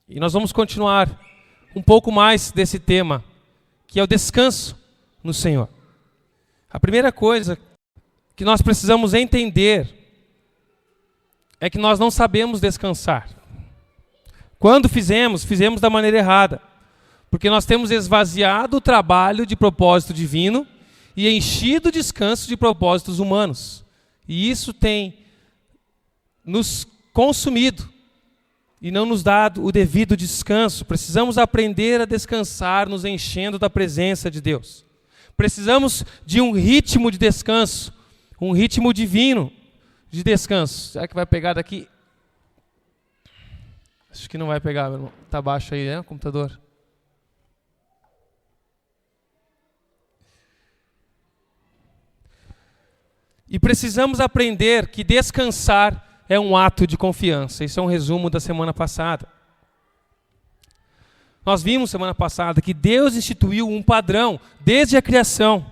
E nós vamos continuar um pouco mais desse tema, que é o descanso no Senhor. A primeira coisa que nós precisamos entender é que nós não sabemos descansar. Quando fizemos da maneira errada, porque nós temos esvaziado o trabalho de propósito divino e enchido o descanso de propósitos humanos. E isso tem nos consumido e não nos dado o devido descanso. Precisamos aprender a descansar nos enchendo da presença de Deus. Precisamos de um ritmo de descanso, um ritmo divino de descanso. Será que vai pegar daqui? Acho que não vai pegar, meu irmão. Está baixo aí, né, o computador? E precisamos aprender que descansar é um ato de confiança. Isso é um resumo da semana passada. Nós vimos semana passada que Deus instituiu um padrão desde a criação.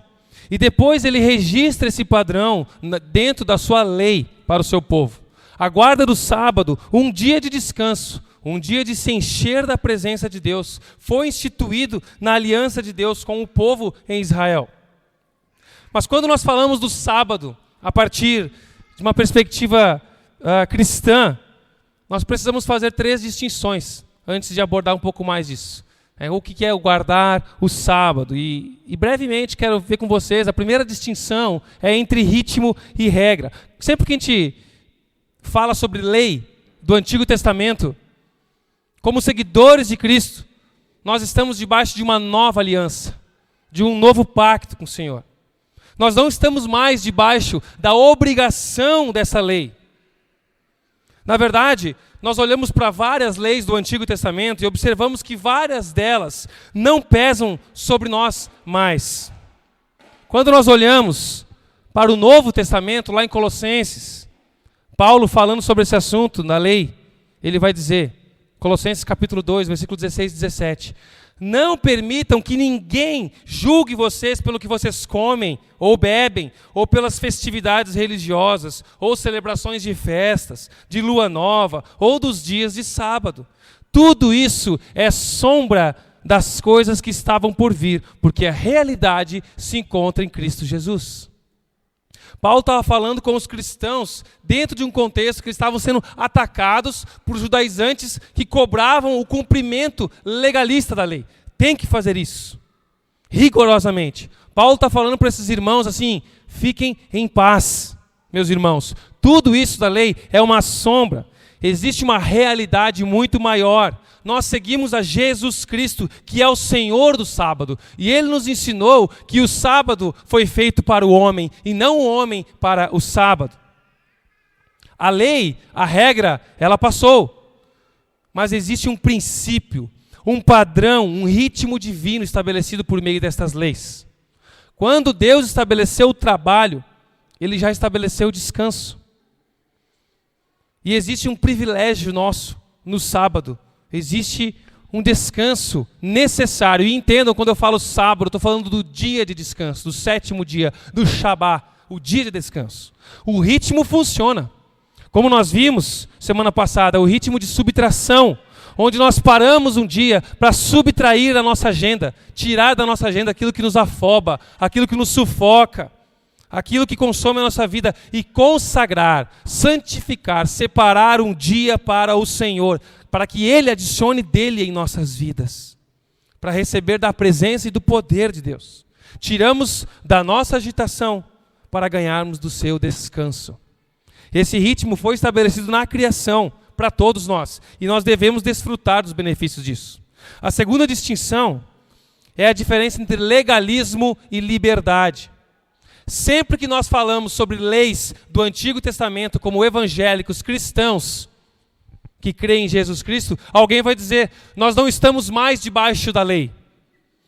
E depois Ele registra esse padrão dentro da sua lei para o seu povo. A guarda do sábado, um dia de descanso, um dia de se encher da presença de Deus, foi instituído na aliança de Deus com o povo em Israel. Mas quando nós falamos do sábado, a partir de uma perspectiva cristã, nós precisamos fazer 3 distinções antes de abordar um pouco mais disso. O que é o guardar o sábado? E brevemente quero ver com vocês, a primeira distinção é entre ritmo e regra. Sempre que a gente fala sobre lei do Antigo Testamento, como seguidores de Cristo, nós estamos debaixo de uma nova aliança, de um novo pacto com o Senhor. Nós não estamos mais debaixo da obrigação dessa lei. Na verdade, nós olhamos para várias leis do Antigo Testamento e observamos que várias delas não pesam sobre nós mais. Quando nós olhamos para o Novo Testamento, lá em Colossenses, Paulo falando sobre esse assunto na lei, ele vai dizer, Colossenses capítulo 2, versículo 16 e 17, não permitam que ninguém julgue vocês pelo que vocês comem ou bebem, ou pelas festividades religiosas, ou celebrações de festas, de lua nova, ou dos dias de sábado. Tudo isso é sombra das coisas que estavam por vir, porque a realidade se encontra em Cristo Jesus. Paulo estava falando com os cristãos dentro de um contexto que estavam sendo atacados por judaizantes que cobravam o cumprimento legalista da lei. Tem que fazer isso, rigorosamente. Paulo está falando para esses irmãos assim, fiquem em paz, meus irmãos. Tudo isso da lei é uma sombra. Existe uma realidade muito maior. Nós seguimos a Jesus Cristo, que é o Senhor do sábado. E Ele nos ensinou que o sábado foi feito para o homem, e não o homem para o sábado. A lei, a regra, ela passou. Mas existe um princípio, um padrão, um ritmo divino estabelecido por meio destas leis. Quando Deus estabeleceu o trabalho, Ele já estabeleceu o descanso. E existe um privilégio nosso no sábado. Existe um descanso necessário. E entendam, quando eu falo sábado, eu estou falando do dia de descanso, do 7º dia, do Shabá, o dia de descanso. O ritmo funciona. Como nós vimos semana passada, o ritmo de subtração, onde nós paramos um dia para subtrair da nossa agenda, tirar da nossa agenda aquilo que nos afoba, aquilo que nos sufoca, aquilo que consome a nossa vida e consagrar, santificar, separar um dia para o Senhor, para que Ele adicione dele em nossas vidas, para receber da presença e do poder de Deus. Tiramos da nossa agitação para ganharmos do seu descanso. Esse ritmo foi estabelecido na criação para todos nós, e nós devemos desfrutar dos benefícios disso. A segunda distinção é a diferença entre legalismo e liberdade. Sempre que nós falamos sobre leis do Antigo Testamento, como evangélicos cristãos que creem em Jesus Cristo, alguém vai dizer, nós não estamos mais debaixo da lei.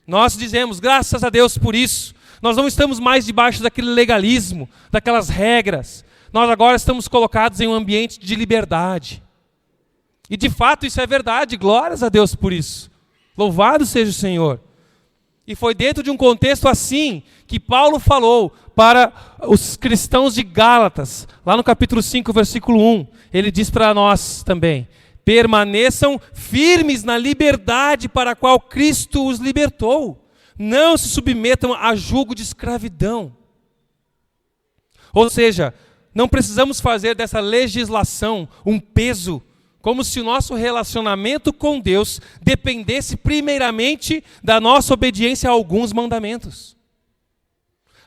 Nós dizemos, graças a Deus por isso, nós não estamos mais debaixo daquele legalismo, daquelas regras. Nós agora estamos colocados em um ambiente de liberdade. E de fato isso é verdade, glórias a Deus por isso. Louvado seja o Senhor. E foi dentro de um contexto assim que Paulo falou para os cristãos de Gálatas, lá no capítulo 5, versículo 1. Ele diz para nós também, permaneçam firmes na liberdade para a qual Cristo os libertou. Não se submetam a jugo de escravidão. Ou seja, não precisamos fazer dessa legislação um peso, como se o nosso relacionamento com Deus dependesse primeiramente da nossa obediência a alguns mandamentos.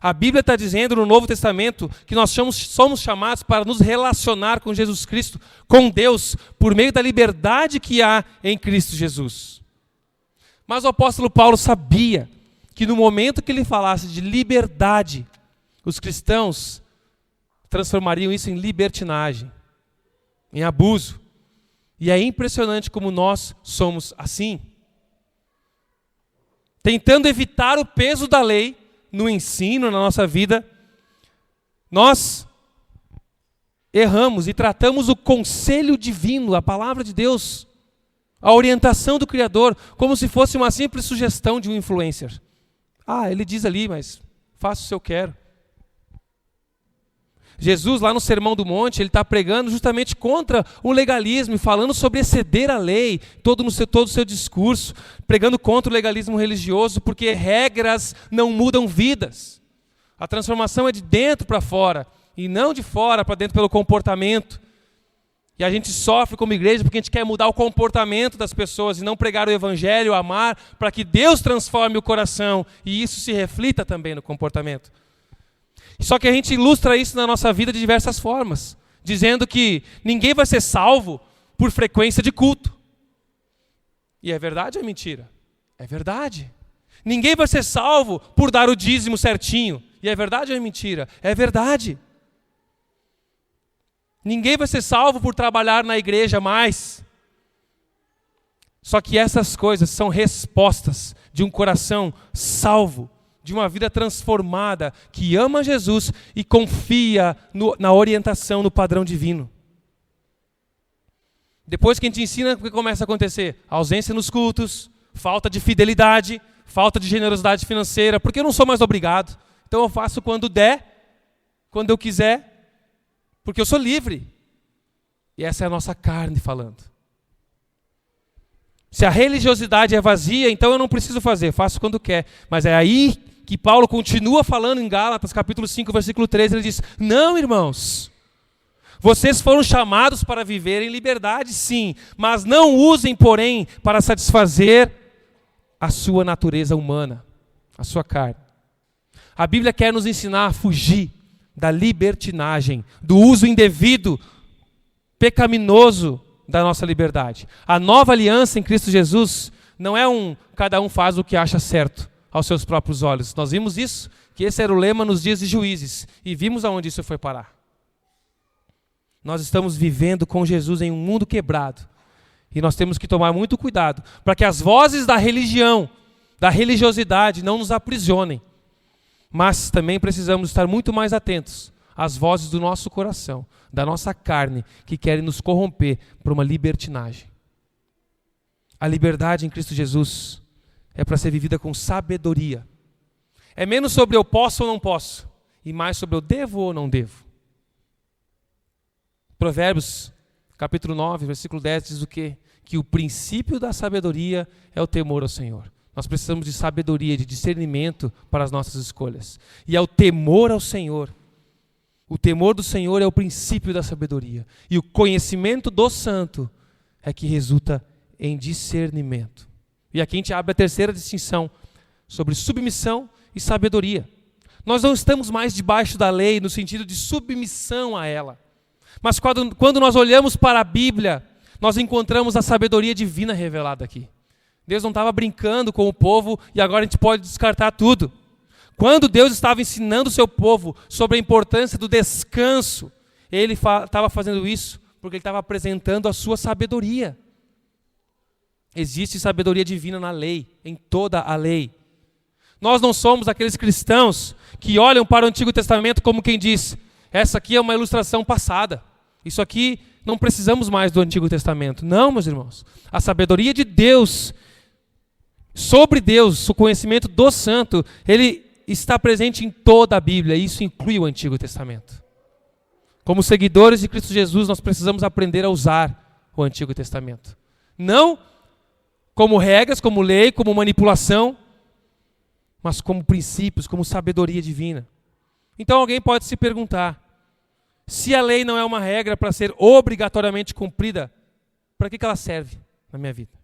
A Bíblia está dizendo no Novo Testamento que nós somos chamados para nos relacionar com Jesus Cristo, com Deus, por meio da liberdade que há em Cristo Jesus. Mas o apóstolo Paulo sabia que no momento que ele falasse de liberdade, os cristãos transformariam isso em libertinagem, em abuso. E é impressionante como nós somos assim. Tentando evitar o peso da lei no ensino, na nossa vida, nós erramos e tratamos o conselho divino, a palavra de Deus, a orientação do Criador, como se fosse uma simples sugestão de um influencer. Ele diz ali, mas faço o que eu quero. Jesus, lá no Sermão do Monte, ele está pregando justamente contra o legalismo, falando sobre exceder a lei, todo o seu discurso, pregando contra o legalismo religioso, porque regras não mudam vidas. A transformação é de dentro para fora, e não de fora para dentro pelo comportamento. E a gente sofre como igreja porque a gente quer mudar o comportamento das pessoas e não pregar o evangelho, amar, para que Deus transforme o coração, e isso se reflita também no comportamento. Só que a gente ilustra isso na nossa vida de diversas formas, dizendo que ninguém vai ser salvo por frequência de culto. E é verdade ou é mentira? É verdade. Ninguém vai ser salvo por dar o dízimo certinho. E é verdade ou é mentira? É verdade. Ninguém vai ser salvo por trabalhar na igreja mais. Só que essas coisas são respostas de um coração salvo, de uma vida transformada, que ama Jesus e confia na orientação, no padrão divino. Depois que a gente ensina, o que começa a acontecer? Ausência nos cultos, falta de fidelidade, falta de generosidade financeira, porque eu não sou mais obrigado. Então eu faço quando der, quando eu quiser, porque eu sou livre. E essa é a nossa carne falando. Se a religiosidade é vazia, então eu não preciso fazer, faço quando quer. Mas é aí que Paulo continua falando em Gálatas, capítulo 5, versículo 13, ele diz: não, irmãos, vocês foram chamados para viver em liberdade, sim, mas não usem, porém, para satisfazer a sua natureza humana, a sua carne. A Bíblia quer nos ensinar a fugir da libertinagem, do uso indevido, pecaminoso da nossa liberdade. A nova aliança em Cristo Jesus não é cada um faz o que acha certo aos seus próprios olhos. Nós vimos isso, que esse era o lema nos dias de Juízes, e vimos aonde isso foi parar. Nós estamos vivendo com Jesus em um mundo quebrado, e nós temos que tomar muito cuidado, para que as vozes da religião, da religiosidade não nos aprisionem, mas também precisamos estar muito mais atentos às vozes do nosso coração, da nossa carne, que querem nos corromper para uma libertinagem. A liberdade em Cristo Jesus é para ser vivida com sabedoria. É menos sobre eu posso ou não posso, e mais sobre eu devo ou não devo. Provérbios, capítulo 9, versículo 10, diz o quê? Que o princípio da sabedoria é o temor ao Senhor. Nós precisamos de sabedoria, de discernimento para as nossas escolhas. E é o temor ao Senhor. O temor do Senhor é o princípio da sabedoria. E o conhecimento do santo é que resulta em discernimento. E aqui a gente abre a terceira distinção sobre submissão e sabedoria. Nós não estamos mais debaixo da lei no sentido de submissão a ela. Mas quando nós olhamos para a Bíblia, nós encontramos a sabedoria divina revelada aqui. Deus não estava brincando com o povo e agora a gente pode descartar tudo. Quando Deus estava ensinando o seu povo sobre a importância do descanso, Ele estava fazendo isso porque Ele estava apresentando a sua sabedoria. Existe sabedoria divina na lei, em toda a lei. Nós não somos aqueles cristãos que olham para o Antigo Testamento como quem diz: essa aqui é uma ilustração passada. Isso aqui não precisamos mais do Antigo Testamento. Não, meus irmãos. A sabedoria de Deus, sobre Deus, o conhecimento do santo, ele está presente em toda a Bíblia. E isso inclui o Antigo Testamento. Como seguidores de Cristo Jesus, nós precisamos aprender a usar o Antigo Testamento. Não como regras, como lei, como manipulação, mas como princípios, como sabedoria divina. Então alguém pode se perguntar, se a lei não é uma regra para ser obrigatoriamente cumprida, para que ela serve na minha vida?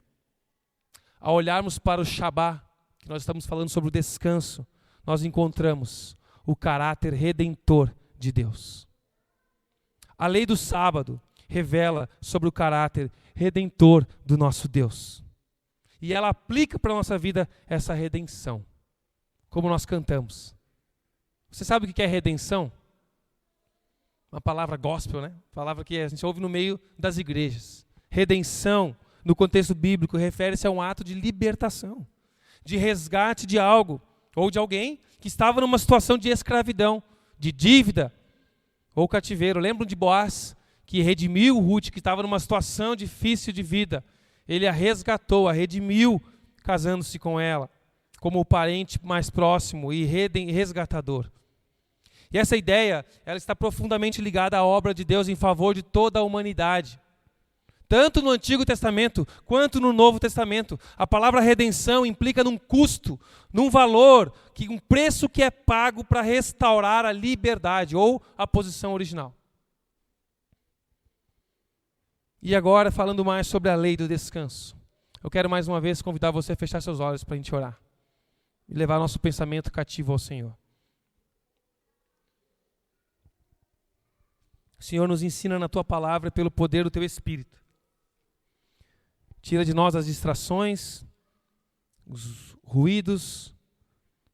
Ao olharmos para o Shabá, que nós estamos falando sobre o descanso, nós encontramos o caráter redentor de Deus. A lei do sábado revela sobre o caráter redentor do nosso Deus. E ela aplica para a nossa vida essa redenção, como nós cantamos. Você sabe o que é redenção? Uma palavra gospel, né? Palavra que a gente ouve no meio das igrejas. Redenção, no contexto bíblico, refere-se a um ato de libertação, de resgate de algo ou de alguém que estava numa situação de escravidão, de dívida ou cativeiro. Lembram de Boaz, que redimiu Ruth, que estava numa situação difícil de vida. Ele a resgatou, a redimiu, casando-se com ela, como o parente mais próximo e resgatador. E essa ideia, ela está profundamente ligada à obra de Deus em favor de toda a humanidade. Tanto no Antigo Testamento, quanto no Novo Testamento. A palavra redenção implica num custo, num valor, um preço que é pago para restaurar a liberdade ou a posição original. E agora, falando mais sobre a lei do descanso. Eu quero mais uma vez convidar você a fechar seus olhos para a gente orar. E levar nosso pensamento cativo ao Senhor. O Senhor nos ensina na Tua palavra pelo poder do Teu Espírito. Tira de nós as distrações, os ruídos,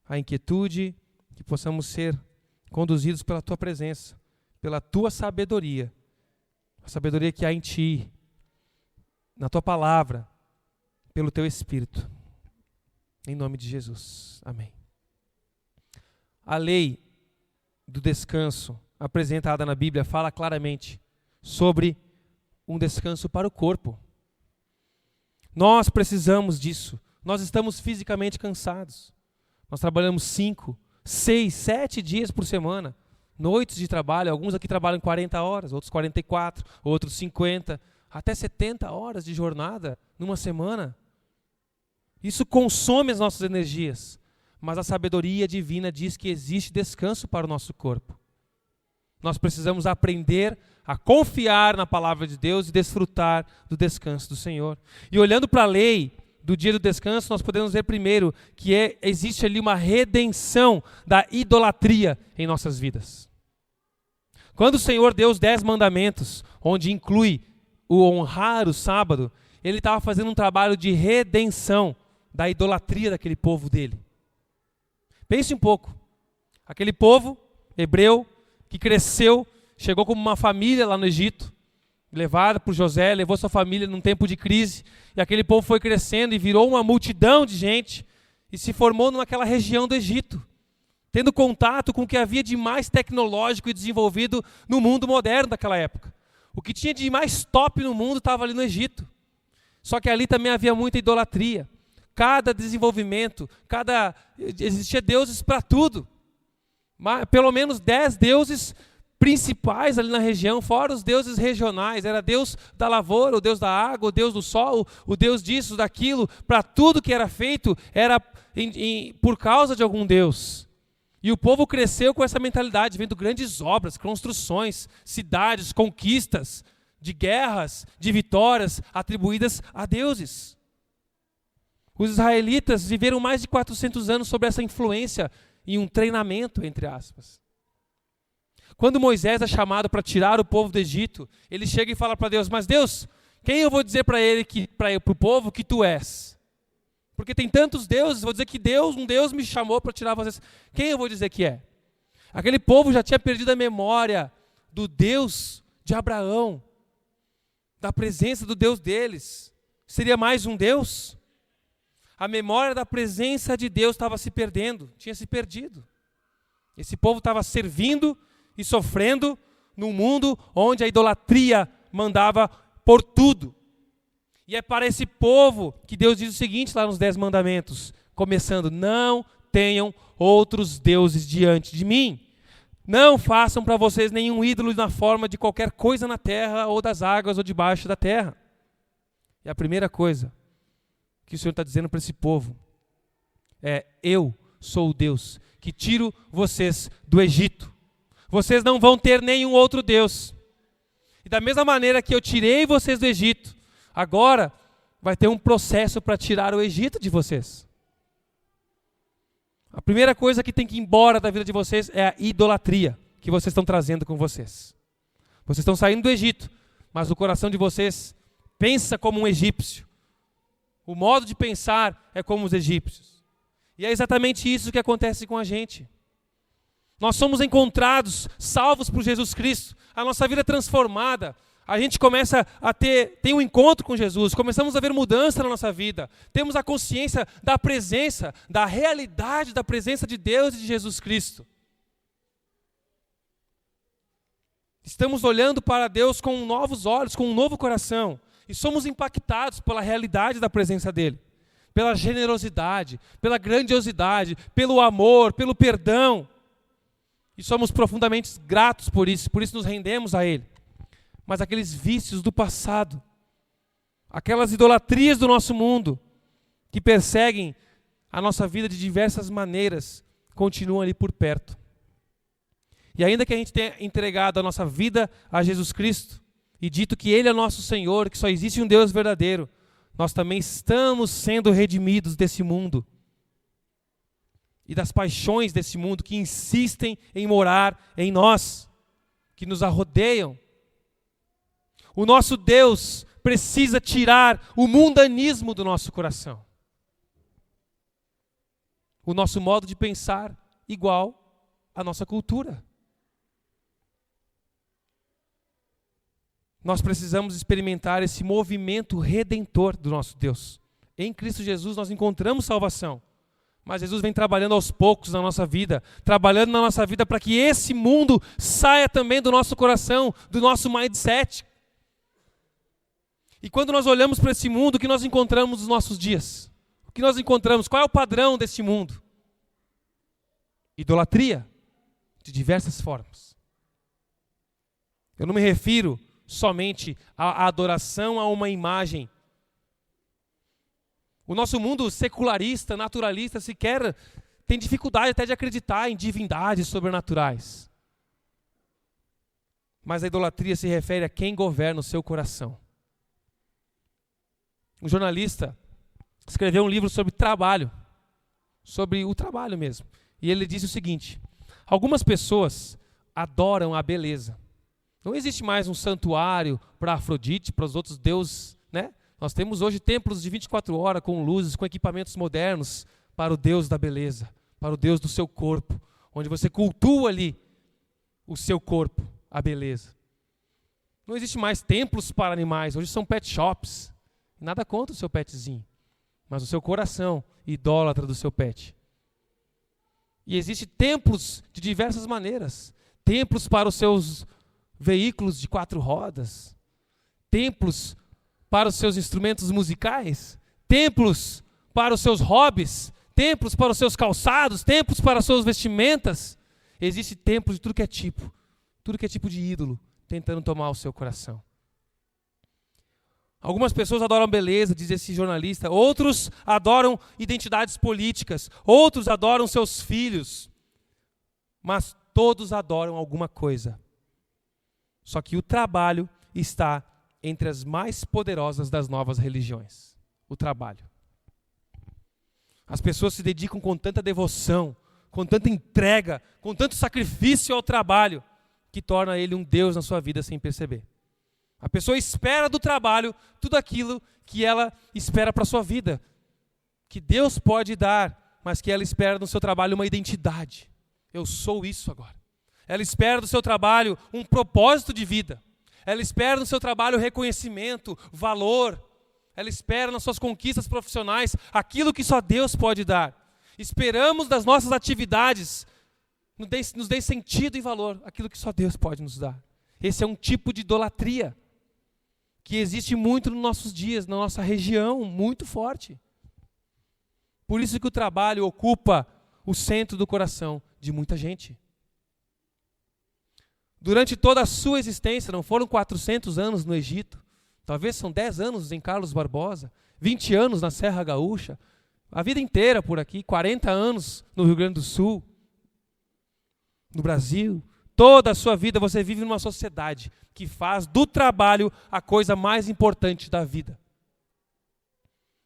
a inquietude, que possamos ser conduzidos pela Tua presença, pela Tua sabedoria, a sabedoria que há em Ti, na Tua palavra, pelo Teu Espírito. Em nome de Jesus. Amém. A lei do descanso apresentada na Bíblia fala claramente sobre um descanso para o corpo. Nós precisamos disso. Nós estamos fisicamente cansados. Nós trabalhamos 5, 6, 7 dias por semana, noites de trabalho. Alguns aqui trabalham 40 horas, outros 44, outros 50, até 70 horas de jornada numa semana. Isso consome as nossas energias, mas a sabedoria divina diz que existe descanso para o nosso corpo. Nós precisamos aprender a confiar na palavra de Deus e desfrutar do descanso do Senhor. E olhando para a lei do dia do descanso, nós podemos ver primeiro que existe ali uma redenção da idolatria em nossas vidas. Quando o Senhor deu os 10 mandamentos, onde inclui o honrar o sábado, Ele estava fazendo um trabalho de redenção da idolatria daquele povo dele. Pense um pouco. Aquele povo hebreu que cresceu, chegou como uma família lá no Egito, levada por José, levou sua família num tempo de crise, e aquele povo foi crescendo e virou uma multidão de gente, e se formou naquela região do Egito, tendo contato com o que havia de mais tecnológico e desenvolvido no mundo moderno daquela época. O que tinha de mais top no mundo estava ali no Egito. Só que ali também havia muita idolatria. Cada desenvolvimento, existia deuses para tudo. Pelo menos 10 deuses principais ali na região, fora os deuses regionais. Era Deus da lavoura, o Deus da água, o Deus do sol, o Deus disso, daquilo. Para tudo que era feito, era por causa de algum Deus. E o povo cresceu com essa mentalidade, vendo grandes obras, construções, cidades, conquistas, de guerras, de vitórias atribuídas a deuses. Os israelitas viveram mais de 400 anos sob essa influência e um treinamento, entre aspas. Quando Moisés é chamado para tirar o povo do Egito, ele chega e fala para Deus: mas Deus, quem eu vou dizer para o povo que tu és? Porque tem tantos deuses, vou dizer que um Deus me chamou para tirar vocês. Quem eu vou dizer que é? Aquele povo já tinha perdido a memória do Deus de Abraão, da presença do Deus deles. Seria mais um Deus? A memória da presença de Deus estava se perdendo, tinha se perdido. Esse povo estava servindo e sofrendo num mundo onde a idolatria mandava por tudo. E é para esse povo que Deus diz o seguinte lá nos 10 mandamentos, começando: não tenham outros deuses diante de mim. Não façam para vocês nenhum ídolo na forma de qualquer coisa na terra, ou das águas, ou debaixo da terra. E a primeira coisa que o Senhor está dizendo para esse povo é: eu sou o Deus que tiro vocês do Egito. Vocês não vão ter nenhum outro Deus. E da mesma maneira que eu tirei vocês do Egito, agora vai ter um processo para tirar o Egito de vocês. A primeira coisa que tem que ir embora da vida de vocês é a idolatria que vocês estão trazendo com vocês. Vocês estão saindo do Egito, mas o coração de vocês pensa como um egípcio. O modo de pensar é como os egípcios. E é exatamente isso que acontece com a gente. Nós somos encontrados, salvos por Jesus Cristo, a nossa vida é transformada, a gente começa a tem um encontro com Jesus, começamos a ver mudança na nossa vida, temos a consciência da presença, da realidade da presença de Deus e de Jesus Cristo. Estamos olhando para Deus com novos olhos, com um novo coração, e somos impactados pela realidade da presença dEle, pela generosidade, pela grandiosidade, pelo amor, pelo perdão. E somos profundamente gratos por isso nos rendemos a Ele. Mas aqueles vícios do passado, aquelas idolatrias do nosso mundo, que perseguem a nossa vida de diversas maneiras, continuam ali por perto. E ainda que a gente tenha entregado a nossa vida a Jesus Cristo, e dito que Ele é nosso Senhor, que só existe um Deus verdadeiro, nós também estamos sendo redimidos desse mundo e das paixões desse mundo que insistem em morar em nós, que nos arrodeiam. O nosso Deus precisa tirar o mundanismo do nosso coração. O nosso modo de pensar igual à nossa cultura. Nós precisamos experimentar esse movimento redentor do nosso Deus. Em Cristo Jesus nós encontramos salvação. Mas Jesus vem trabalhando aos poucos na nossa vida, trabalhando na nossa vida para que esse mundo saia também do nosso coração, do nosso mindset. E quando nós olhamos para esse mundo, o que nós encontramos nos nossos dias? O que nós encontramos? Qual é o padrão desse mundo? Idolatria, de diversas formas. Eu não me refiro somente à adoração a uma imagem. O nosso mundo secularista, naturalista, sequer tem dificuldade até de acreditar em divindades sobrenaturais. Mas a idolatria se refere a quem governa o seu coração. Um jornalista escreveu um livro sobre trabalho, sobre o trabalho mesmo. E ele disse o seguinte: algumas pessoas adoram a beleza. Não existe mais um santuário para Afrodite, para os outros deuses, né? Nós temos hoje templos de 24 horas com luzes, com equipamentos modernos para o Deus da beleza, para o Deus do seu corpo, onde você cultua ali o seu corpo, a beleza. Não existe mais templos para animais, hoje são pet shops. Nada contra o seu petzinho, mas o seu coração idólatra do seu pet. E existem templos de diversas maneiras. Templos para os seus veículos de 4 rodas, templos para os seus instrumentos musicais, templos para os seus hobbies, templos para os seus calçados, templos para as suas vestimentas. Existe templos de tudo que é tipo de ídolo, tentando tomar o seu coração. Algumas pessoas adoram beleza, diz esse jornalista, outros adoram identidades políticas, outros adoram seus filhos, mas todos adoram alguma coisa. Só que o trabalho está entre as mais poderosas das novas religiões. O trabalho. As pessoas se dedicam com tanta devoção, com tanta entrega, com tanto sacrifício ao trabalho, que torna ele um Deus na sua vida sem perceber. A pessoa espera do trabalho tudo aquilo que ela espera para a sua vida, que Deus pode dar, mas que ela espera no seu trabalho uma identidade. Eu sou isso agora. Ela espera do seu trabalho um propósito de vida. Ela espera no seu trabalho reconhecimento, valor. Ela espera nas suas conquistas profissionais aquilo que só Deus pode dar. Esperamos das nossas atividades nos dê sentido e valor, aquilo que só Deus pode nos dar. Esse é um tipo de idolatria que existe muito nos nossos dias, na nossa região, muito forte. Por isso que o trabalho ocupa o centro do coração de muita gente. Durante toda a sua existência, não foram 400 anos no Egito, Talvez são 10 anos em Carlos Barbosa, 20 anos na Serra Gaúcha, a vida inteira por aqui, 40 anos no Rio Grande do Sul, no Brasil. Toda a sua vida você vive numa sociedade que faz do trabalho a coisa mais importante da vida.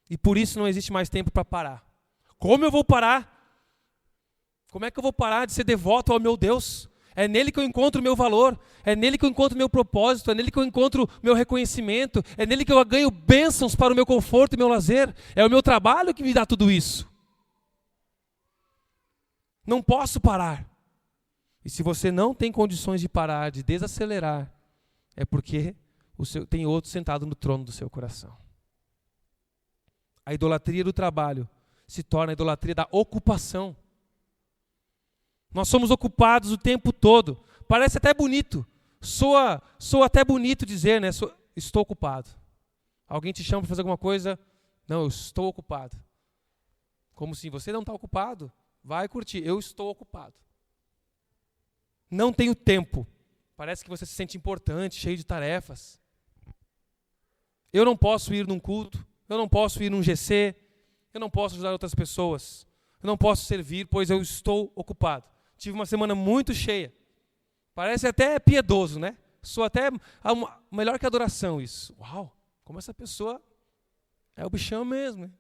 E por isso não existe mais tempo para parar. Como eu vou parar? Como é que eu vou parar de ser devoto ao meu Deus? É nele que eu encontro o meu valor, é nele que eu encontro o meu propósito, é nele que eu encontro o meu reconhecimento, é nele que eu ganho bênçãos para o meu conforto e meu lazer. É o meu trabalho que me dá tudo isso. Não posso parar. E se você não tem condições de parar, de desacelerar, é porque tem outro sentado no trono do seu coração. A idolatria do trabalho se torna a idolatria da ocupação. Nós somos ocupados o tempo todo. Parece até bonito. Soa até bonito dizer, né? Estou ocupado. Alguém te chama para fazer alguma coisa? Não, eu estou ocupado. Como se você não está ocupado. Vai curtir. Eu estou ocupado. Não tenho tempo. Parece que você se sente importante, cheio de tarefas. Eu não posso ir num culto. Eu não posso ir num GC. Eu não posso ajudar outras pessoas. Eu não posso servir, pois eu estou ocupado. Tive uma semana muito cheia. Parece até piedoso, né? Sou até melhor que adoração isso. Uau, como essa pessoa é o bichão mesmo, né?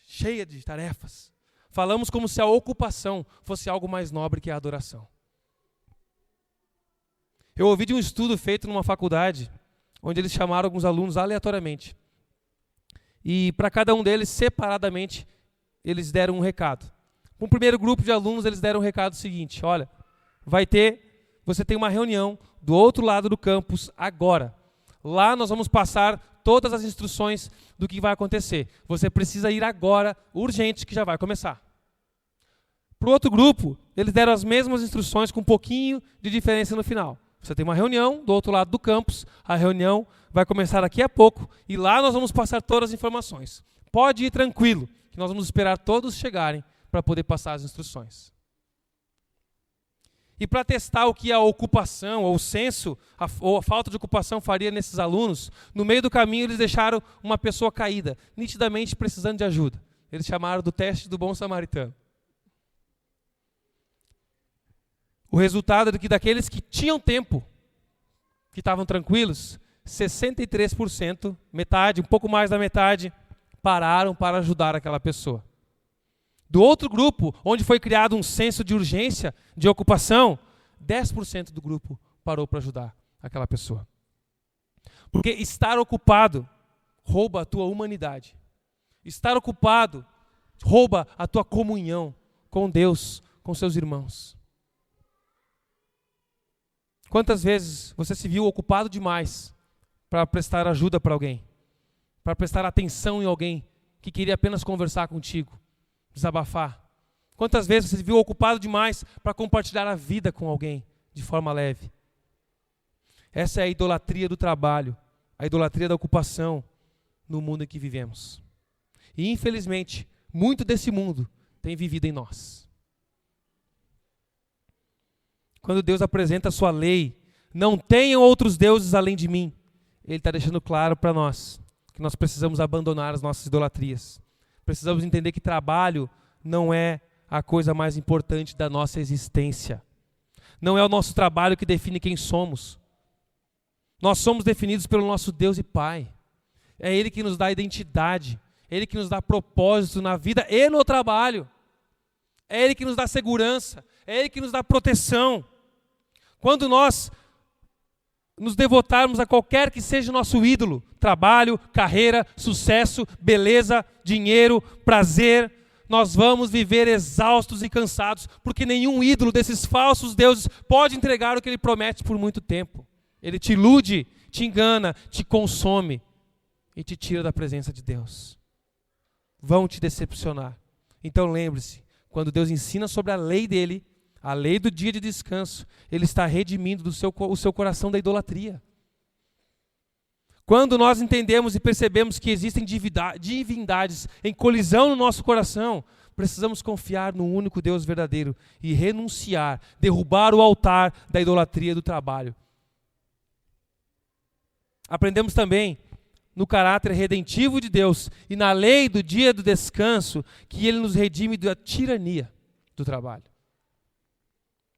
Cheia de tarefas. Falamos como se a ocupação fosse algo mais nobre que a adoração. Eu ouvi de um estudo feito numa faculdade, onde eles chamaram alguns alunos aleatoriamente. E para cada um deles, separadamente, eles deram um recado. Para o primeiro grupo de alunos, eles deram um recado seguinte: olha, você tem uma reunião do outro lado do campus agora. Lá nós vamos passar todas as instruções do que vai acontecer. Você precisa ir agora, urgente, que já vai começar. Para o outro grupo, eles deram as mesmas instruções com um pouquinho de diferença no final. Você tem uma reunião do outro lado do campus, a reunião vai começar daqui a pouco e lá nós vamos passar todas as informações. Pode ir tranquilo, que nós vamos esperar todos chegarem para poder passar as instruções. E para testar o que a ocupação, ou o senso, ou a falta de ocupação faria nesses alunos, no meio do caminho eles deixaram uma pessoa caída, nitidamente precisando de ajuda. Eles chamaram do teste do bom samaritano. O resultado é que daqueles que tinham tempo, que estavam tranquilos, 63%, metade, um pouco mais da metade, pararam para ajudar aquela pessoa. Do outro grupo, onde foi criado um senso de urgência, de ocupação, 10% do grupo parou para ajudar aquela pessoa. Porque estar ocupado rouba a tua humanidade. Estar ocupado rouba a tua comunhão com Deus, com seus irmãos. Quantas vezes você se viu ocupado demais para prestar ajuda para alguém? Para prestar atenção em alguém que queria apenas conversar contigo? Desabafar. Quantas vezes você se viu ocupado demais para compartilhar a vida com alguém de forma leve? Essa é a idolatria do trabalho, a idolatria da ocupação no mundo em que vivemos. E infelizmente, muito desse mundo tem vivido em nós. Quando Deus apresenta a sua lei, não tenham outros deuses além de mim, Ele está deixando claro para nós que nós precisamos abandonar as nossas idolatrias. Precisamos entender que trabalho não é a coisa mais importante da nossa existência. Não é o nosso trabalho que define quem somos. Nós somos definidos pelo nosso Deus e Pai. É Ele que nos dá identidade. É Ele que nos dá propósito na vida e no trabalho. É Ele que nos dá segurança. É Ele que nos dá proteção. Quando nós nos devotarmos a qualquer que seja o nosso ídolo, trabalho, carreira, sucesso, beleza, dinheiro, prazer, nós vamos viver exaustos e cansados, porque nenhum ídolo desses falsos deuses pode entregar o que ele promete por muito tempo. Ele te ilude, te engana, te consome e te tira da presença de Deus. Vão te decepcionar. Então lembre-se, quando Deus ensina sobre a lei dele, a lei do dia de descanso, Ele está redimindo o seu coração da idolatria. Quando nós entendemos e percebemos que existem divindades em colisão no nosso coração, precisamos confiar no único Deus verdadeiro e renunciar, derrubar o altar da idolatria do trabalho. Aprendemos também no caráter redentivo de Deus e na lei do dia do descanso que Ele nos redime da tirania do trabalho.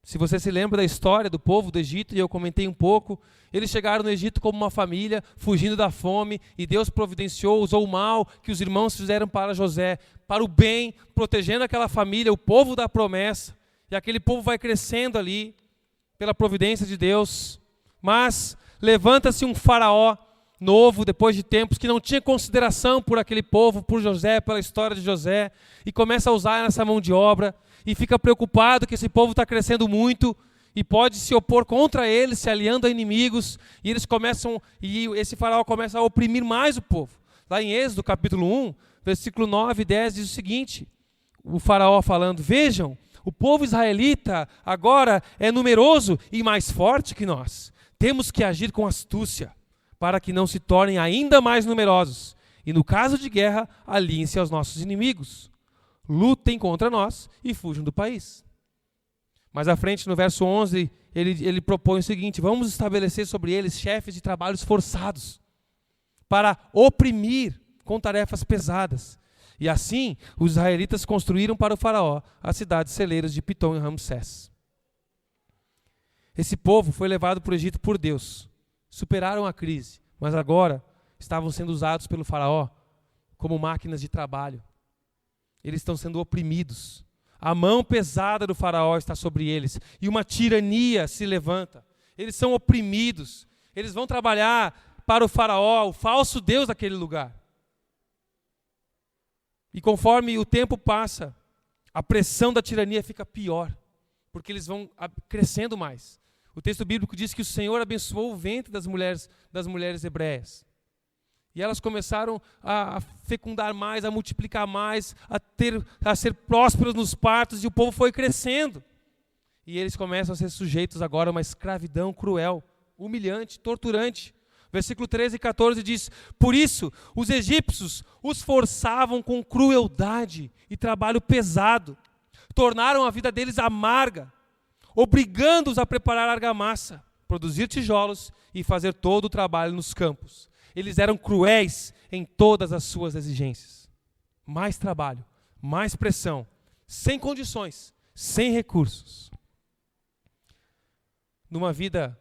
Se você se lembra da história do povo do Egito, e eu comentei um pouco, eles chegaram no Egito como uma família, fugindo da fome, e Deus providenciou, usou o mal que os irmãos fizeram para José, para o bem, protegendo aquela família, o povo da promessa, e aquele povo vai crescendo ali, pela providência de Deus. Mas levanta-se um faraó novo, depois de tempos, que não tinha consideração por aquele povo, por José, pela história de José, e começa a usar essa mão de obra, e fica preocupado que esse povo está crescendo muito, e pode se opor contra eles, se aliando a inimigos, e esse faraó começa a oprimir mais o povo. Lá em Êxodo, capítulo 1, versículo 9 e 10, diz o seguinte, o faraó falando: vejam, o povo israelita agora é numeroso e mais forte que nós. Temos que agir com astúcia, para que não se tornem ainda mais numerosos. E no caso de guerra, aliem-se aos nossos inimigos. Lutem contra nós e fujam do país. Mais à frente, no verso 11, ele propõe o seguinte: vamos estabelecer sobre eles chefes de trabalhos forçados, para oprimir com tarefas pesadas. E assim, os israelitas construíram para o faraó as cidades celeiras de Pitom e Ramsés. Esse povo foi levado para o Egito por Deus. Superaram a crise, mas agora estavam sendo usados pelo faraó como máquinas de trabalho. Eles estão sendo oprimidos. A mão pesada do faraó está sobre eles. E uma tirania se levanta. Eles são oprimidos. Eles vão trabalhar para o faraó, o falso deus daquele lugar. E conforme o tempo passa, a pressão da tirania fica pior. Porque eles vão crescendo mais. O texto bíblico diz que o Senhor abençoou o ventre das mulheres hebreias. E elas começaram a fecundar mais, a multiplicar mais, a ser prósperas nos partos, e o povo foi crescendo. E eles começam a ser sujeitos agora a uma escravidão cruel, humilhante, torturante. Versículo 13 e 14 diz: por isso, os egípcios os forçavam com crueldade e trabalho pesado. Tornaram a vida deles amarga, obrigando-os a preparar argamassa, produzir tijolos e fazer todo o trabalho nos campos. Eles eram cruéis em todas as suas exigências. Mais trabalho, mais pressão, sem condições, sem recursos. Numa vida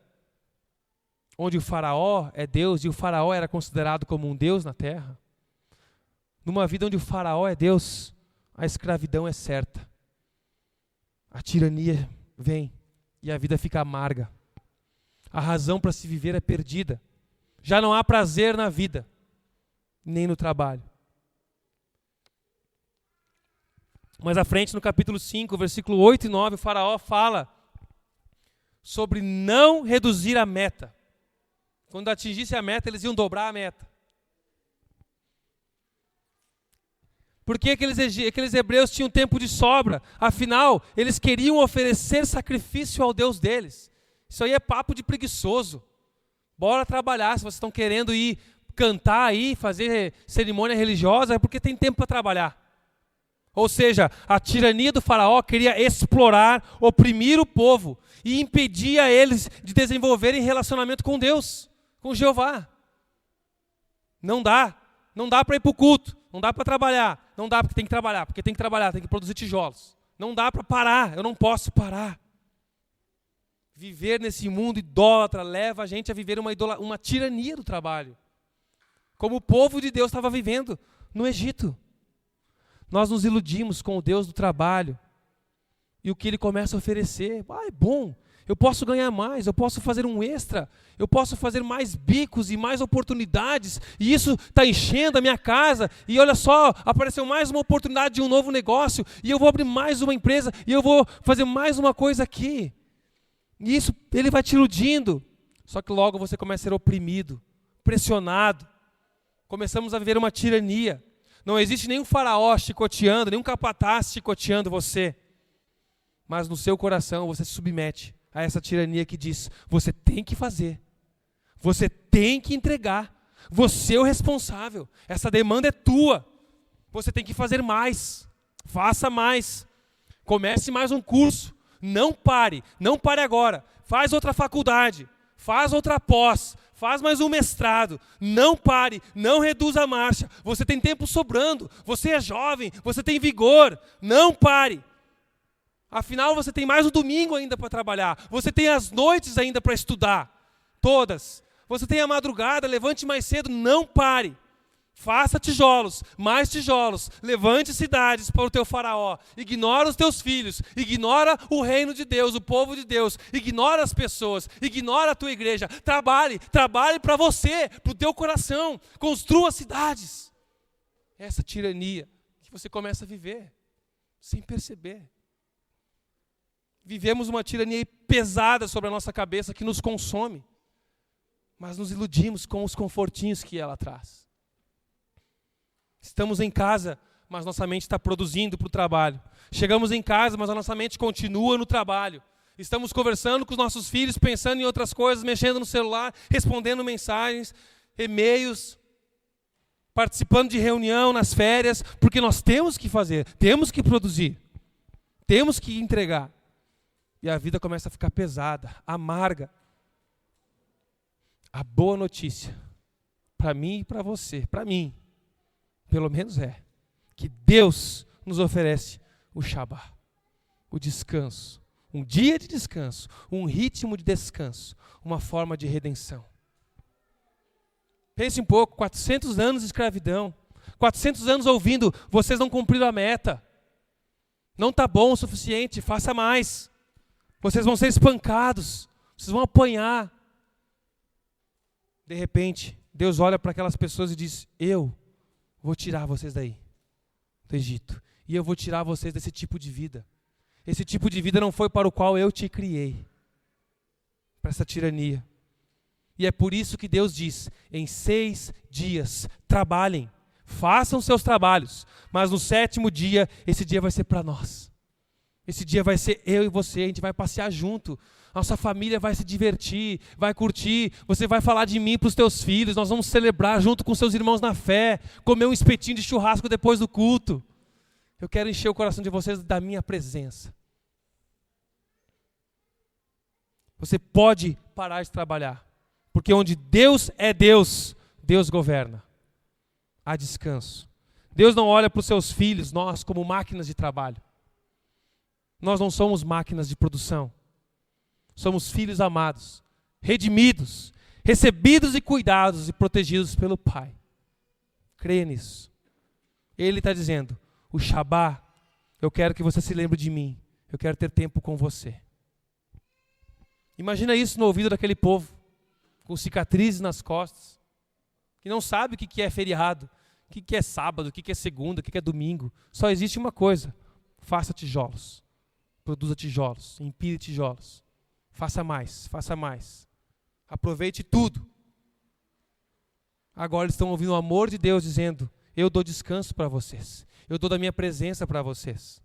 onde o faraó é Deus e o faraó era considerado como um Deus na terra, numa vida onde o faraó é Deus, a escravidão é certa. A tirania vem e a vida fica amarga. A razão para se viver é perdida. Já não há prazer na vida, nem no trabalho. Mais à frente, no capítulo 5, versículo 8 e 9, o faraó fala sobre não reduzir a meta. Quando atingisse a meta, eles iam dobrar a meta. Porque aqueles hebreus tinham tempo de sobra. Afinal, eles queriam oferecer sacrifício ao Deus deles. Isso aí é papo de preguiçoso. Bora trabalhar. Se vocês estão querendo ir cantar aí, fazer cerimônia religiosa, é porque tem tempo para trabalhar. Ou seja, a tirania do faraó queria explorar, oprimir o povo e impedia eles de desenvolverem relacionamento com Deus, com Jeová. Não dá para ir para o culto, não dá para trabalhar, não dá porque tem que trabalhar, tem que produzir tijolos. Não dá para parar, eu não posso parar. Viver nesse mundo idólatra leva a gente a viver uma tirania do trabalho. Como o povo de Deus estava vivendo no Egito. Nós nos iludimos com o Deus do trabalho. E o que Ele começa a oferecer. É bom, eu posso ganhar mais, eu posso fazer um extra, eu posso fazer mais bicos e mais oportunidades. E isso está enchendo a minha casa. E olha só, apareceu mais uma oportunidade de um novo negócio. E eu vou abrir mais uma empresa. E eu vou fazer mais uma coisa aqui. E isso, ele vai te iludindo. Só que logo você começa a ser oprimido, pressionado. Começamos a viver uma tirania. Não existe nenhum faraó chicoteando, nenhum capataz chicoteando você. Mas no seu coração você se submete a essa tirania que diz: você tem que fazer, você tem que entregar, você é o responsável, essa demanda é tua, você tem que fazer mais, faça mais, comece mais um curso. Não pare agora, faz outra faculdade, faz outra pós, faz mais um mestrado, não pare, não reduza a marcha, você tem tempo sobrando, você é jovem, você tem vigor, não pare. Afinal, você tem mais o domingo ainda para trabalhar, você tem as noites ainda para estudar, todas. Você tem a madrugada, levante mais cedo, não pare. Faça tijolos, mais tijolos, levante cidades para o teu faraó, ignora os teus filhos, ignora o reino de Deus, o povo de Deus, ignora as pessoas, ignora a tua igreja, trabalhe para você, para o teu coração, construa cidades. Essa tirania que você começa a viver, sem perceber. Vivemos uma tirania pesada sobre a nossa cabeça que nos consome, mas nos iludimos com os confortinhos que ela traz. Estamos em casa, mas nossa mente está produzindo para o trabalho. Chegamos em casa, mas a nossa mente continua no trabalho. Estamos conversando com os nossos filhos, pensando em outras coisas, mexendo no celular, respondendo mensagens, e-mails, participando de reunião nas férias, porque nós temos que fazer, temos que produzir, temos que entregar. E a vida começa a ficar pesada, amarga. A boa notícia, para mim e para você, para mim, pelo menos que Deus nos oferece o Shabá, o descanso, um dia de descanso, um ritmo de descanso, uma forma de redenção. Pense um pouco, 400 anos de escravidão, 400 anos ouvindo, vocês não cumpriram a meta, não está bom o suficiente, faça mais, vocês vão ser espancados, vocês vão apanhar. De repente, Deus olha para aquelas pessoas e diz, eu vou tirar vocês daí, do Egito. E eu vou tirar vocês desse tipo de vida. Esse tipo de vida não foi para o qual eu te criei. Para essa tirania. E é por isso que Deus diz, em 6 dias, trabalhem. Façam seus trabalhos. Mas no 7º dia, esse dia vai ser para nós. Esse dia vai ser eu e você, a gente vai passear junto. Nossa família vai se divertir, vai curtir. Você vai falar de mim para os teus filhos. Nós vamos celebrar junto com seus irmãos na fé. Comer um espetinho de churrasco depois do culto. Eu quero encher o coração de vocês da minha presença. Você pode parar de trabalhar. Porque onde Deus é Deus, Deus governa. Há descanso. Deus não olha para os seus filhos, nós, como máquinas de trabalho. Nós não somos máquinas de produção. Somos filhos amados, redimidos, recebidos e cuidados e protegidos pelo Pai. Creia nisso. Ele está dizendo, o Shabá, eu quero que você se lembre de mim. Eu quero ter tempo com você. Imagina isso no ouvido daquele povo, com cicatrizes nas costas, que não sabe o que é feriado, o que é sábado, o que é segunda, o que é domingo. Só existe uma coisa, faça tijolos. Produza tijolos, empilhe tijolos. Faça mais, faça mais. Aproveite tudo. Agora eles estão ouvindo o amor de Deus dizendo, eu dou descanso para vocês. Eu dou da minha presença para vocês.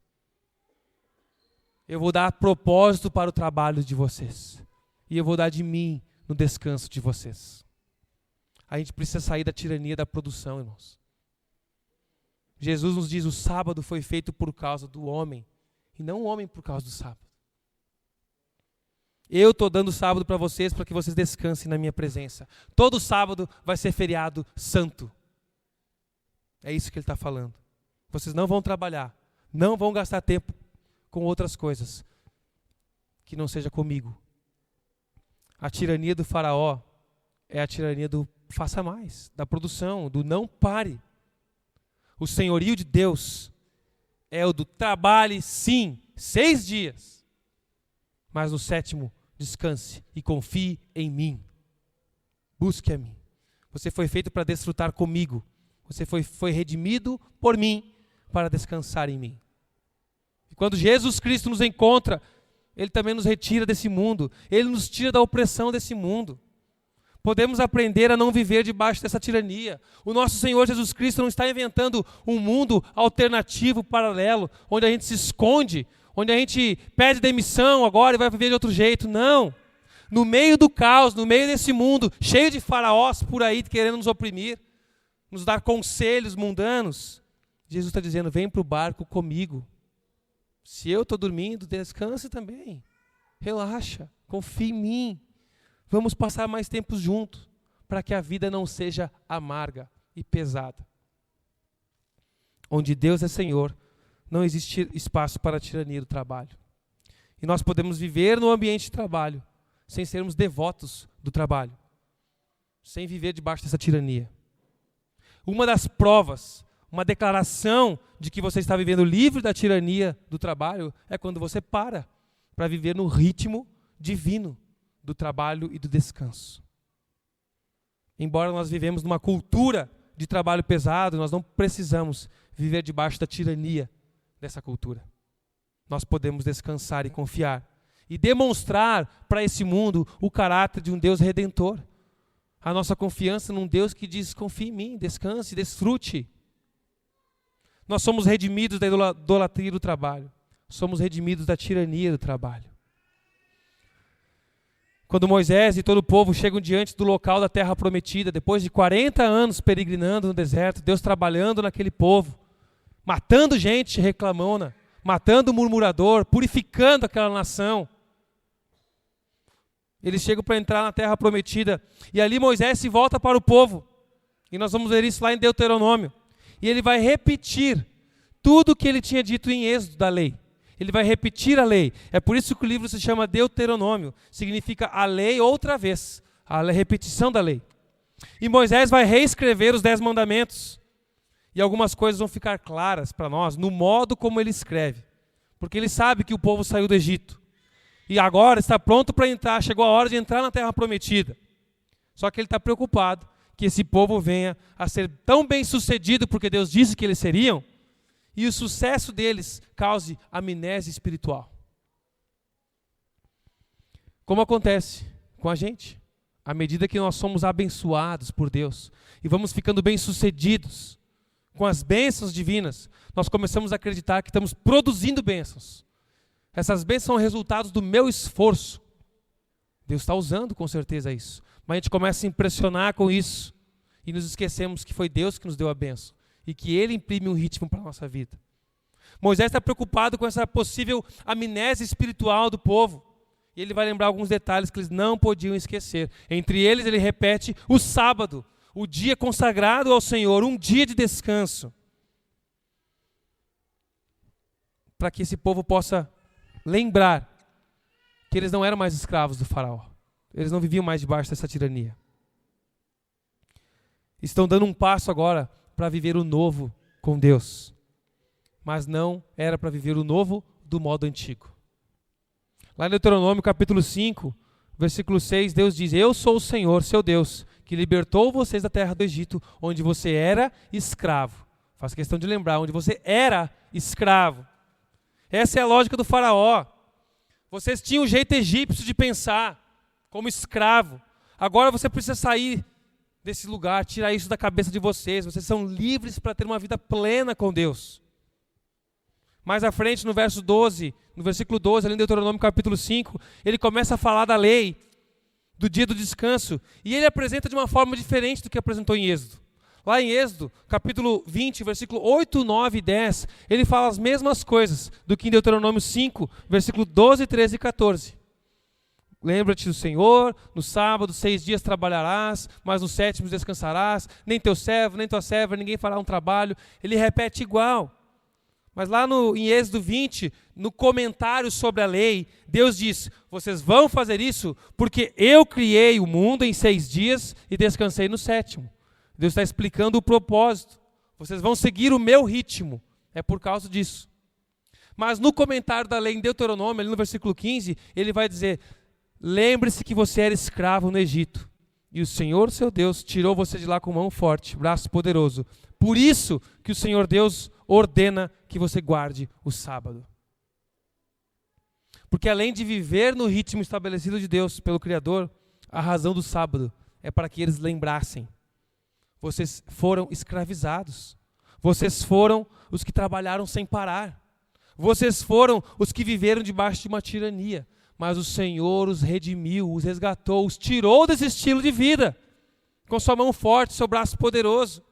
Eu vou dar propósito para o trabalho de vocês. E eu vou dar de mim no descanso de vocês. A gente precisa sair da tirania da produção, irmãos. Jesus nos diz, o sábado foi feito por causa do homem. E não o homem por causa do sábado. Eu estou dando sábado para vocês que vocês descansem na minha presença. Todo sábado vai ser feriado santo. É isso que ele está falando. Vocês não vão trabalhar, não vão gastar tempo com outras coisas que não seja comigo. A tirania do faraó é a tirania do faça mais, da produção, do não pare. O senhorio de Deus é o do trabalhe sim, 6 dias, mas no 7º descanse e confie em mim. Busque a mim. Você foi feito para desfrutar comigo. Você foi redimido por mim para descansar em mim. E quando Jesus Cristo nos encontra, Ele também nos retira desse mundo. Ele nos tira da opressão desse mundo. Podemos aprender a não viver debaixo dessa tirania. O nosso Senhor Jesus Cristo não está inventando um mundo alternativo, paralelo, onde a gente se esconde, onde a gente pede demissão agora e vai viver de outro jeito. Não. No meio do caos, no meio desse mundo, cheio de faraós por aí querendo nos oprimir, nos dar conselhos mundanos, Jesus está dizendo, vem para o barco comigo. Se eu estou dormindo, descanse também. Relaxa, confie em mim. Vamos passar mais tempo juntos. para que a vida não seja amarga e pesada. Onde Deus é Senhor, não existe espaço para a tirania do trabalho. E nós podemos viver no ambiente de trabalho, sem sermos devotos do trabalho, sem viver debaixo dessa tirania. Uma das provas, uma declaração de que você está vivendo livre da tirania do trabalho, é quando você para viver no ritmo divino do trabalho e do descanso. Embora nós vivemos numa cultura de trabalho pesado, nós não precisamos viver debaixo da tirania dessa cultura. Nós podemos descansar e confiar e demonstrar para esse mundo o caráter de um Deus redentor. A nossa confiança num Deus que diz: confie em mim, descanse, desfrute. Nós somos redimidos da idolatria do trabalho. Somos redimidos da tirania do trabalho. Quando Moisés e todo o povo chegam diante do local da terra prometida, depois de 40 anos peregrinando no deserto, Deus trabalhando naquele povo, matando gente reclamona, matando o murmurador, purificando aquela nação. Eles chegam para entrar na terra prometida, e ali Moisés se volta para o povo, e nós vamos ver isso lá em Deuteronômio, e ele vai repetir tudo o que ele tinha dito em Êxodo da lei. Ele vai repetir a lei. É por isso que o livro se chama Deuteronômio. Significa a lei outra vez. A repetição da lei. E Moisés vai reescrever os 10 mandamentos. E algumas coisas vão ficar claras para nós no modo como ele escreve. Porque ele sabe que o povo saiu do Egito. E agora está pronto para entrar. Chegou a hora de entrar na terra prometida. Só que ele está preocupado que esse povo venha a ser tão bem sucedido, porque Deus disse que eles seriam, e o sucesso deles cause amnésia espiritual. Como acontece com a gente? À medida que nós somos abençoados por Deus e vamos ficando bem-sucedidos com as bênçãos divinas, nós começamos a acreditar que estamos produzindo bênçãos. Essas bênçãos são resultados do meu esforço. Deus está usando com certeza isso. Mas a gente começa a se impressionar com isso e nos esquecemos que foi Deus que nos deu a bênção. E que Ele imprime um ritmo para a nossa vida. Moisés está preocupado com essa possível amnésia espiritual do povo. E ele vai lembrar alguns detalhes que eles não podiam esquecer. Entre eles, ele repete o sábado, o dia consagrado ao Senhor, um dia de descanso. Para que esse povo possa lembrar que eles não eram mais escravos do faraó. Eles não viviam mais debaixo dessa tirania. Estão dando um passo agora para viver o novo com Deus. Mas não era para viver o novo do modo antigo. Lá em Deuteronômio capítulo 5, versículo 6, Deus diz: eu sou o Senhor, seu Deus, que libertou vocês da terra do Egito, onde você era escravo. Faço questão de lembrar, onde você era escravo. Essa é a lógica do faraó. Vocês tinham o jeito egípcio de pensar, como escravo. Agora você precisa sair desse lugar, tirar isso da cabeça de vocês. Vocês são livres para ter uma vida plena com Deus. Mais à frente, no verso 12, no versículo 12, ali em Deuteronômio capítulo 5, ele começa a falar da lei, do dia do descanso, e ele apresenta de uma forma diferente do que apresentou em Êxodo. Lá em Êxodo, capítulo 20, versículo 8, 9 e 10, ele fala as mesmas coisas do que em Deuteronômio 5, versículo 12, 13 e 14. Lembra-te do Senhor, no sábado 6 dias trabalharás, mas no 7º descansarás, nem teu servo, nem tua serva, ninguém fará um trabalho. Ele repete igual. Mas lá em Êxodo 20, no comentário sobre a lei, Deus diz: vocês vão fazer isso porque eu criei o mundo em 6 dias e descansei no 7º. Deus está explicando o propósito. Vocês vão seguir o meu ritmo. É por causa disso. Mas no comentário da lei em Deuteronômio, ali no versículo 15, ele vai dizer: lembre-se que você era escravo no Egito, e o Senhor, seu Deus, tirou você de lá com mão forte, braço poderoso. Por isso que o Senhor Deus ordena que você guarde o sábado. Porque além de viver no ritmo estabelecido de Deus pelo Criador, a razão do sábado é para que eles lembrassem: vocês foram escravizados. Vocês foram os que trabalharam sem parar. Vocês foram os que viveram debaixo de uma tirania. Mas o Senhor os redimiu, os resgatou, os tirou desse estilo de vida, com sua mão forte, seu braço poderoso.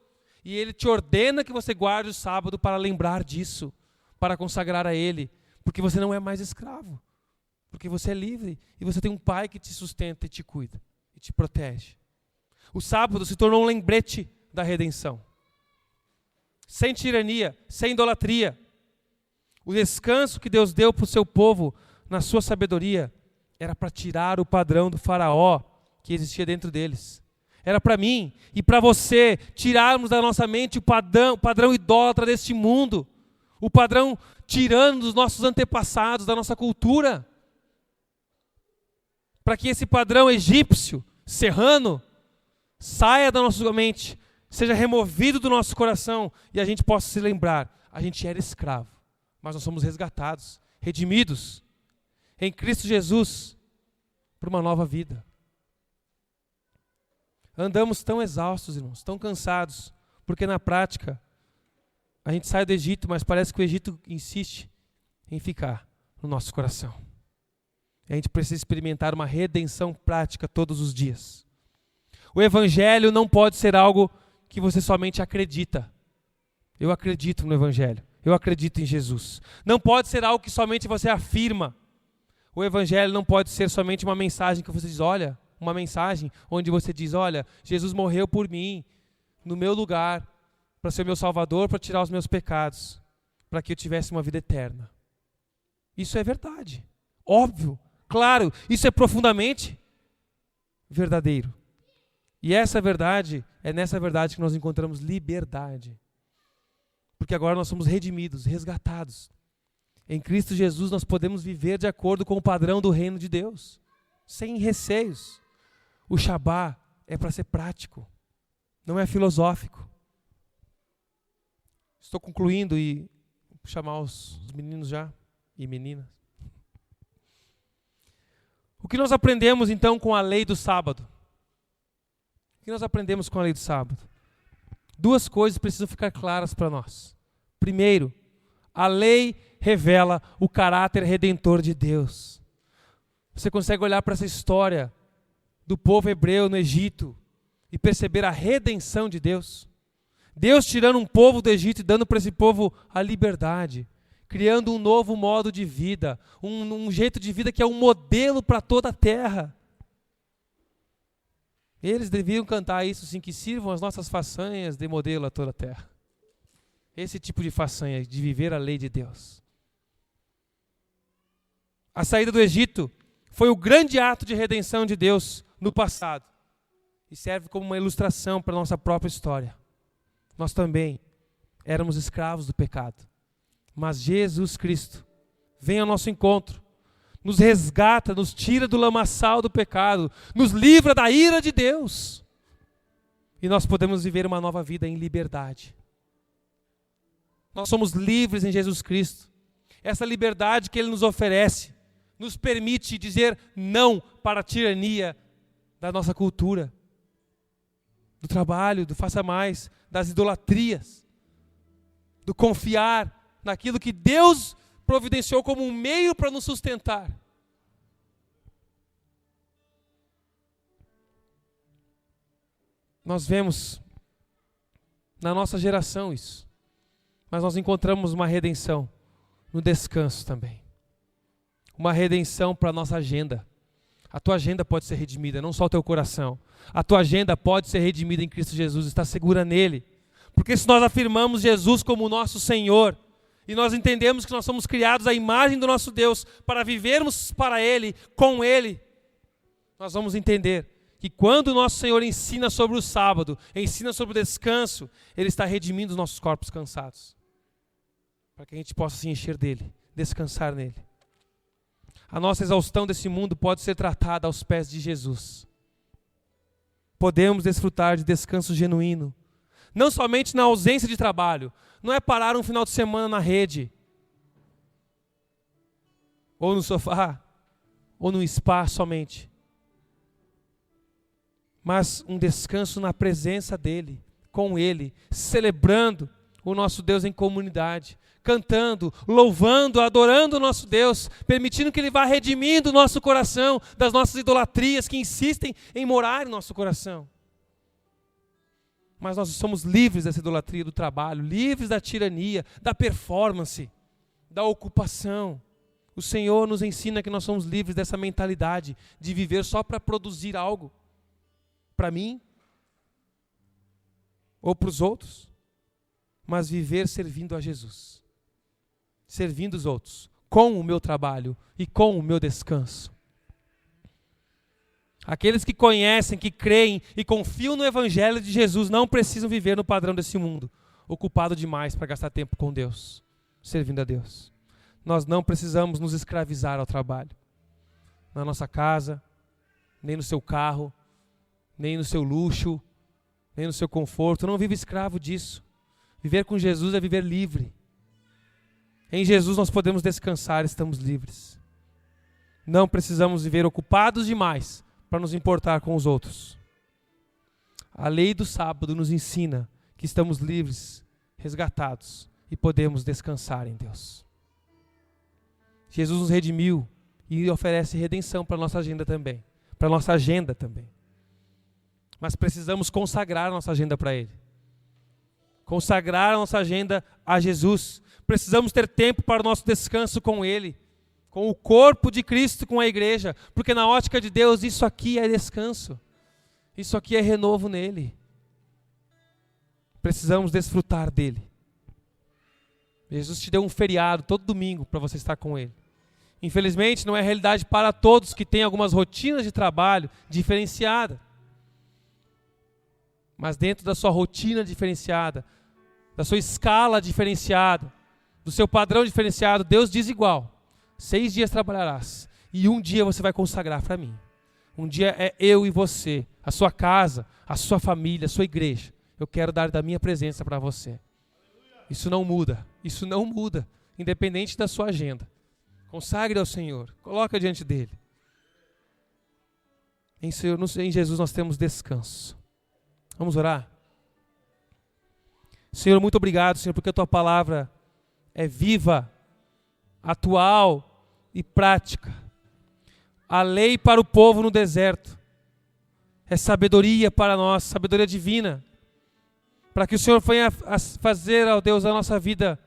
E Ele te ordena que você guarde o sábado para lembrar disso, para consagrar a Ele, porque você não é mais escravo, porque você é livre e você tem um Pai que te sustenta e te cuida e te protege. O sábado se tornou um lembrete da redenção. Sem tirania, sem idolatria. O descanso que Deus deu para o seu povo, na sua sabedoria, era para tirar o padrão do faraó que existia dentro deles. Era para mim e para você tirarmos da nossa mente o padrão idólatra deste mundo. O padrão tirando dos nossos antepassados, da nossa cultura. Para que esse padrão egípcio, serrano, saia da nossa mente, seja removido do nosso coração e a gente possa se lembrar, a gente era escravo, mas nós somos resgatados, redimidos em Cristo Jesus para uma nova vida. Andamos tão exaustos, irmãos, tão cansados, porque na prática a gente sai do Egito, mas parece que o Egito insiste em ficar no nosso coração. E a gente precisa experimentar uma redenção prática todos os dias. O Evangelho não pode ser algo que você somente acredita. Eu acredito no Evangelho. Eu acredito em Jesus. Não pode ser algo que somente você afirma. O Evangelho não pode ser somente uma mensagem que você diz, olha, uma mensagem onde você diz, olha, Jesus morreu por mim, no meu lugar, para ser meu Salvador, para tirar os meus pecados, para que eu tivesse uma vida eterna. Isso é verdade. Óbvio. Claro, isso é profundamente verdadeiro. E essa verdade, é nessa verdade que nós encontramos liberdade. Porque agora nós somos redimidos, resgatados. Em Cristo Jesus nós podemos viver de acordo com o padrão do reino de Deus, sem receios. O Shabá é para ser prático, não é filosófico. Estou concluindo e vou chamar os meninos já e meninas. O que nós aprendemos então com a lei do sábado? O que nós aprendemos com a lei do sábado? Duas coisas precisam ficar claras para nós. Primeiro, a lei revela o caráter redentor de Deus. Você consegue olhar para essa história do povo hebreu no Egito e perceber a redenção de Deus? Deus tirando um povo do Egito e dando para esse povo a liberdade, criando um novo modo de vida, um jeito de vida que é um modelo para toda a terra. Eles deviam cantar isso assim, que sirvam as nossas façanhas de modelo a toda a terra. Esse tipo de façanha, de viver a lei de Deus. A saída do Egito foi o grande ato de redenção de Deus no passado. E serve como uma ilustração para a nossa própria história. Nós também éramos escravos do pecado. Mas Jesus Cristo vem ao nosso encontro, nos resgata, nos tira do lamaçal do pecado, nos livra da ira de Deus. E nós podemos viver uma nova vida em liberdade. Nós somos livres em Jesus Cristo. Essa liberdade que Ele nos oferece nos permite dizer não para a tirania da nossa cultura, do trabalho, do faça mais, das idolatrias, do confiar naquilo que Deus providenciou como um meio para nos sustentar. Nós vemos na nossa geração isso, mas nós encontramos uma redenção no descanso também. Uma redenção para a nossa agenda. A tua agenda pode ser redimida, não só o teu coração. A tua agenda pode ser redimida em Cristo Jesus, está segura nele. Porque se nós afirmamos Jesus como nosso Senhor, e nós entendemos que nós somos criados à imagem do nosso Deus para vivermos para Ele, com Ele, nós vamos entender que quando o nosso Senhor ensina sobre o sábado, ensina sobre o descanso, Ele está redimindo os nossos corpos cansados, para que a gente possa se encher dEle, descansar nele. A nossa exaustão desse mundo pode ser tratada aos pés de Jesus. Podemos desfrutar de descanso genuíno, não somente na ausência de trabalho, não é parar um final de semana na rede, ou no sofá, ou no spa somente, mas um descanso na presença dEle, com Ele, celebrando o nosso Deus em comunidade, cantando, louvando, adorando o nosso Deus, permitindo que Ele vá redimindo o nosso coração das nossas idolatrias que insistem em morar em nosso coração. Mas nós somos livres dessa idolatria do trabalho, livres da tirania, da performance, da ocupação. O Senhor nos ensina que nós somos livres dessa mentalidade de viver só para produzir algo para mim ou para os outros, mas viver servindo a Jesus, servindo os outros, com o meu trabalho e com o meu descanso. Aqueles que conhecem, que creem e confiam no Evangelho de Jesus não precisam viver no padrão desse mundo, ocupado demais para gastar tempo com Deus, servindo a Deus. Nós não precisamos nos escravizar ao trabalho, na nossa casa, nem no seu carro, nem no seu luxo, nem no seu conforto. Não vive escravo disso. Viver com Jesus é viver livre. Em Jesus nós podemos descansar, estamos livres. Não precisamos viver ocupados demais para nos importar com os outros. A lei do sábado nos ensina que estamos livres, resgatados e podemos descansar em Deus. Jesus nos redimiu e oferece redenção para a nossa agenda também. Para a nossa agenda também. Mas precisamos consagrar a nossa agenda para Ele. Consagrar a nossa agenda a Jesus. Precisamos ter tempo para o nosso descanso com Ele, com o corpo de Cristo, com a igreja, porque na ótica de Deus isso aqui é descanso, isso aqui é renovo nele. Precisamos desfrutar dele. Jesus te deu um feriado todo domingo para você estar com Ele. Infelizmente não é realidade para todos que têm algumas rotinas de trabalho diferenciadas. Mas dentro da sua rotina diferenciada, da sua escala diferenciada, do seu padrão diferenciado, Deus diz igual: 6 dias trabalharás e um dia você vai consagrar para mim. Um dia é eu e você, a sua casa, a sua família, a sua igreja. Eu quero dar da minha presença para você. Isso não muda, independente da sua agenda. Consagre ao Senhor, coloca diante dele. Em Jesus nós temos descanso. Vamos orar? Senhor, muito obrigado, Senhor, porque a Tua palavra é viva, atual e prática. A lei para o povo no deserto é sabedoria para nós, sabedoria divina, para que o Senhor venha a fazer, ó Deus, a nossa vida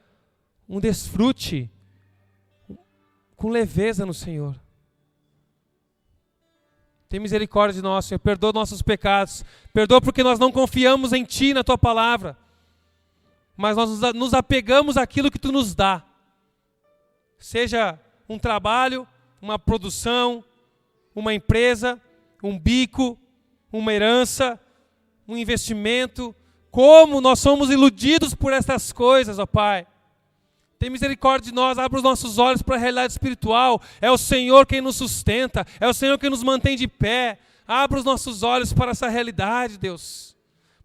um desfrute com leveza no Senhor. Tem misericórdia de nós, Senhor, perdoa nossos pecados, perdoa porque nós não confiamos em Ti, na Tua palavra, mas nós nos apegamos àquilo que Tu nos dá, seja um trabalho, uma produção, uma empresa, um bico, uma herança, um investimento. Como nós somos iludidos por essas coisas, ó Pai. Tem misericórdia de nós, abre os nossos olhos para a realidade espiritual. É o Senhor quem nos sustenta, é o Senhor quem nos mantém de pé. Abre os nossos olhos para essa realidade, Deus.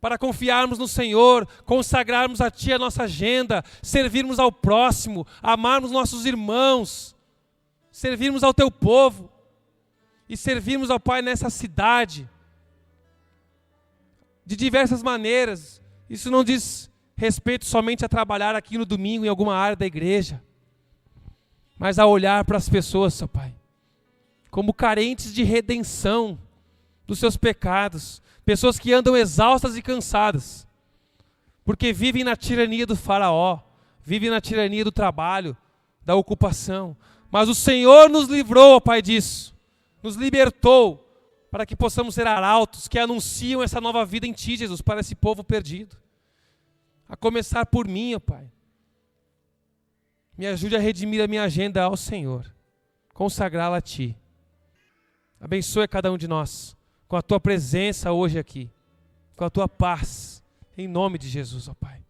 Para confiarmos no Senhor, consagrarmos a Ti a nossa agenda, servirmos ao próximo, amarmos nossos irmãos, servirmos ao Teu povo e servirmos ao Pai nessa cidade de diversas maneiras. Isso não diz respeito somente a trabalhar aqui no domingo em alguma área da igreja, mas a olhar para as pessoas, ó Pai, como carentes de redenção dos seus pecados, pessoas que andam exaustas e cansadas, porque vivem na tirania do faraó, vivem na tirania do trabalho, da ocupação. Mas o Senhor nos livrou, ó Pai, disso, nos libertou, para que possamos ser arautos que anunciam essa nova vida em Ti, Jesus, para esse povo perdido. A começar por mim, ó Pai. Me ajude a redimir a minha agenda ao Senhor, consagrá-la a Ti. Abençoe cada um de nós com a Tua presença hoje aqui, com a Tua paz, em nome de Jesus, ó Pai.